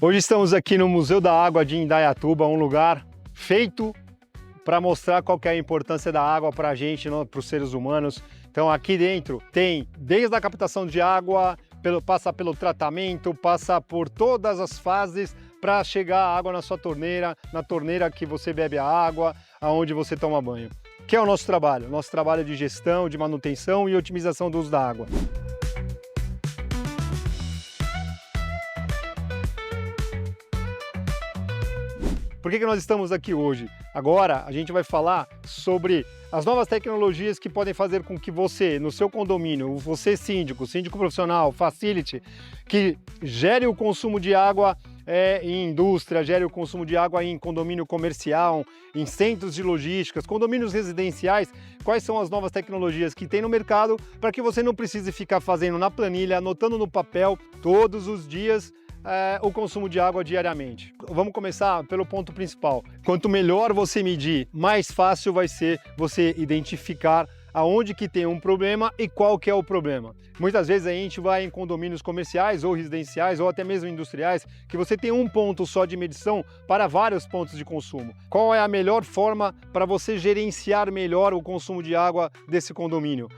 Hoje estamos aqui no Museu da Água de Indaiatuba, um lugar feito para mostrar qual que é a importância da água para a gente, para os seres humanos. Então aqui dentro tem desde a captação de água, passa pelo tratamento, passa por todas as fases para chegar a água na sua torneira, na torneira que você bebe a água, aonde você toma banho. Que é o nosso trabalho? Nosso trabalho de gestão, de manutenção e otimização do uso da água. Por que nós estamos aqui hoje? Agora a gente vai falar sobre as novas tecnologias que podem fazer com que você, no seu condomínio, você síndico profissional, facility, que gere o consumo de água em indústria, gere o consumo de água em condomínio comercial, em centros de logísticas, condomínios residenciais, quais são as novas tecnologias que tem no mercado para que você não precise ficar fazendo na planilha, anotando no papel todos os dias o consumo de água diariamente. Vamos começar pelo ponto principal. Quanto melhor você medir, mais fácil vai ser você identificar aonde que tem um problema e qual que é o problema. Muitas vezes a gente vai em condomínios comerciais ou residenciais ou até mesmo industriais que você tem um ponto só de medição para vários pontos de consumo. Qual é a melhor forma para você gerenciar melhor o consumo de água desse condomínio?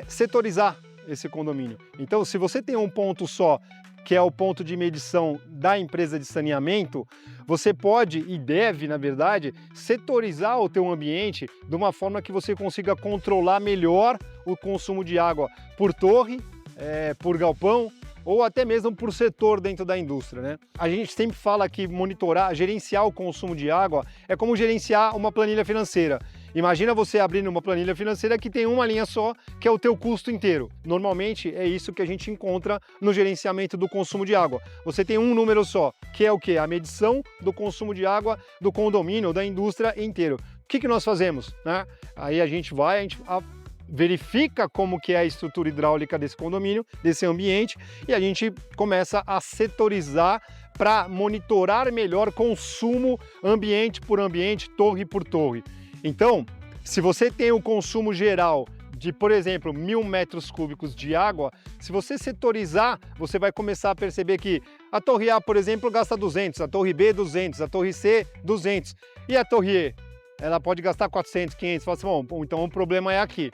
Setorizar esse condomínio. Então, se você tem um ponto só, que é o ponto de medição da empresa de saneamento, você pode e deve, na verdade, setorizar o teu ambiente de uma forma que você consiga controlar melhor o consumo de água por torre, por galpão, ou até mesmo por setor dentro da indústria, né? A gente sempre fala que monitorar, gerenciar o consumo de água é como gerenciar uma planilha financeira. Imagina você abrindo uma planilha financeira que tem uma linha só, que é o teu custo inteiro. Normalmente é isso que a gente encontra no gerenciamento do consumo de água. Você tem um número só, que é o quê? A medição do consumo de água do condomínio, da indústria inteiro. O que nós fazemos, né? Aí a gente verifica como que é a estrutura hidráulica desse condomínio, desse ambiente, e a gente começa a setorizar para monitorar melhor consumo ambiente por ambiente, torre por torre. Então, se você tem o consumo geral de, por exemplo, 1.000 metros cúbicos de água, se você setorizar, você vai começar a perceber que a torre A, por exemplo, gasta 200, a torre B 200, a torre C 200 e a torre E, ela pode gastar 400, 500, fala assim, bom, então o problema é aqui.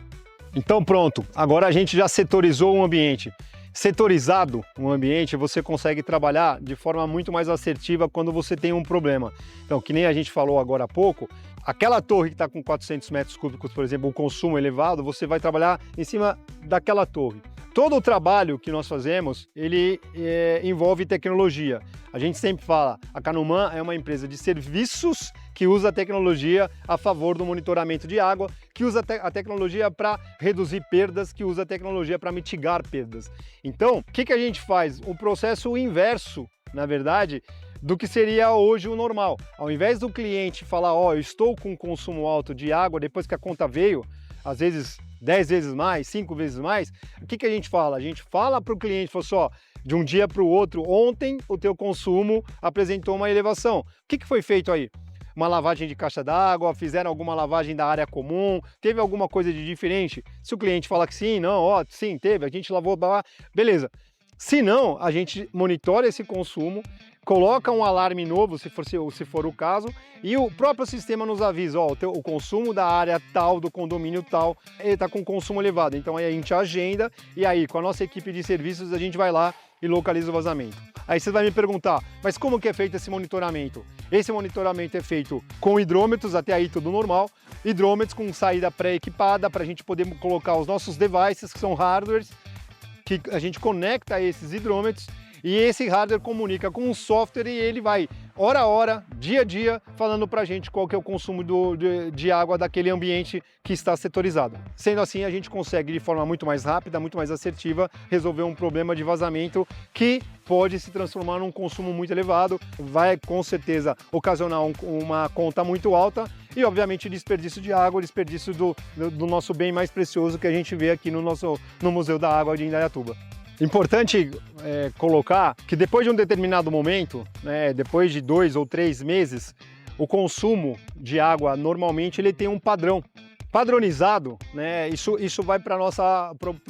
Então pronto, agora a gente já setorizou o ambiente. Setorizado um ambiente, você consegue trabalhar de forma muito mais assertiva quando você tem um problema. Então, que nem a gente falou agora há pouco, aquela torre que está com 400 metros cúbicos, por exemplo, um consumo elevado, você vai trabalhar em cima daquela torre. Todo o trabalho que nós fazemos, ele envolve tecnologia. A gente sempre fala, a Canuman é uma empresa de serviços que usa a tecnologia a favor do monitoramento de água, que usa a tecnologia para reduzir perdas, que usa a tecnologia para mitigar perdas. Então, o que a gente faz? O processo inverso, na verdade, do que seria hoje o normal. Ao invés do cliente falar, eu estou com consumo alto de água depois que a conta veio, às vezes 10 vezes mais, 5 vezes mais, o que a gente fala? A gente fala para o cliente, fala só, de um dia para o outro, ontem o teu consumo apresentou uma elevação. O que foi feito aí? Uma lavagem de caixa d'água, fizeram alguma lavagem da área comum, teve alguma coisa de diferente? Se o cliente falar que sim, não, sim, teve, a gente lavou, beleza. Se não, a gente monitora esse consumo, coloca um alarme novo, se for o caso, e o próprio sistema nos avisa, o consumo da área tal, do condomínio tal, ele está com consumo elevado. Então aí a gente agenda e aí com a nossa equipe de serviços a gente vai lá e localiza o vazamento. Aí você vai me perguntar, mas como que é feito esse monitoramento? Esse monitoramento é feito com hidrômetros, até aí tudo normal, hidrômetros com saída pré-equipada para a gente poder colocar os nossos devices, que são hardwares, que a gente conecta a esses hidrômetros e esse hardware comunica com o software e ele vai, hora a hora, dia a dia, falando para a gente qual que é o consumo de água daquele ambiente que está setorizado. Sendo assim, a gente consegue, de forma muito mais rápida, muito mais assertiva, resolver um problema de vazamento que pode se transformar num consumo muito elevado, vai com certeza ocasionar uma conta muito alta e, obviamente, desperdício de água, desperdício do nosso bem mais precioso que a gente vê aqui no Museu da Água de Indaiatuba. Importante colocar que depois de um determinado momento, depois de 2 ou 3 meses, o consumo de água normalmente ele tem um padrão. Padronizado, isso vai para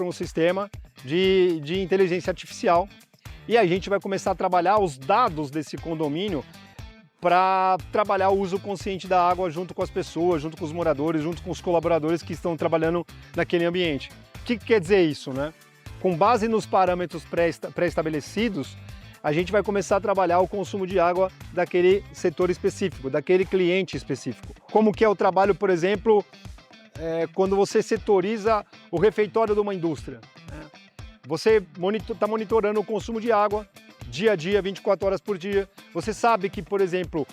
um sistema de inteligência artificial E a gente vai começar a trabalhar os dados desse condomínio para trabalhar o uso consciente da água junto com as pessoas, junto com os moradores, junto com os colaboradores que estão trabalhando naquele ambiente. O que quer dizer isso, né? Com base nos parâmetros pré-estabelecidos, a gente vai começar a trabalhar o consumo de água daquele setor específico, daquele cliente específico. Como que é o trabalho, por exemplo, quando você setoriza o refeitório de uma indústria. Você está monitorando o consumo de água dia a dia, 24 horas por dia. Você sabe que, por exemplo,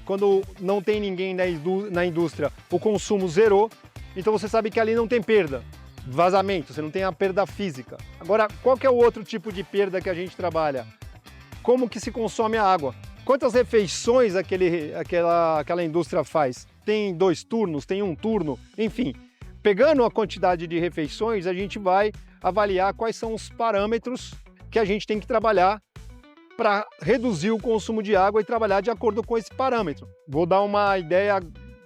quando não tem ninguém na indústria, o consumo zerou, então você sabe que ali não tem perda, vazamento, você não tem a perda física. Agora, qual que é o outro tipo de perda que a gente trabalha? Como que se consome a água? Quantas refeições aquela indústria faz? Tem 2 turnos, tem 1 turno, enfim. Pegando a quantidade de refeições, a gente vai avaliar quais são os parâmetros que a gente tem que trabalhar para reduzir o consumo de água e trabalhar de acordo com esse parâmetro. Vou dar uma ideia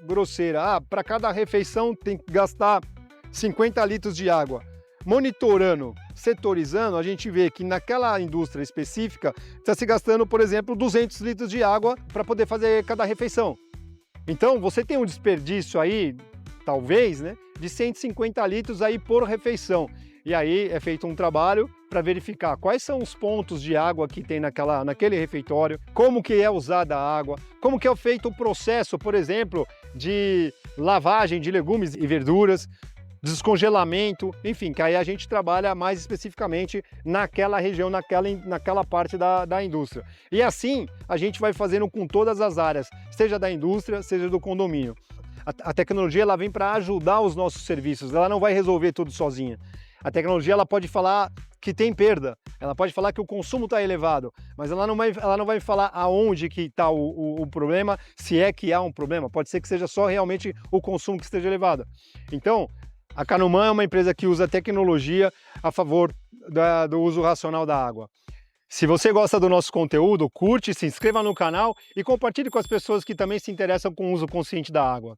grosseira. Para cada refeição tem que gastar 50 litros de água. Monitorando, setorizando, a gente vê que naquela indústria específica está se gastando, por exemplo, 200 litros de água para poder fazer cada refeição. Então, você tem um desperdício aí, talvez, né, de 150 litros aí por refeição. E aí é feito um trabalho para verificar quais são os pontos de água que tem naquele refeitório, como que é usada a água, como que é feito o processo, por exemplo, de lavagem de legumes e verduras, descongelamento, enfim, que aí a gente trabalha mais especificamente naquela região, naquela parte da indústria. E assim a gente vai fazendo com todas as áreas, seja da indústria, seja do condomínio. A tecnologia ela vem para ajudar os nossos serviços, ela não vai resolver tudo sozinha. A tecnologia ela pode falar que tem perda, ela pode falar que o consumo está elevado, mas ela não vai falar aonde que está o problema, se é que há um problema. Pode ser que seja só realmente o consumo que esteja elevado. Então, a Canuman é uma empresa que usa tecnologia a favor do uso racional da água. Se você gosta do nosso conteúdo, curte, se inscreva no canal e compartilhe com as pessoas que também se interessam com o uso consciente da água.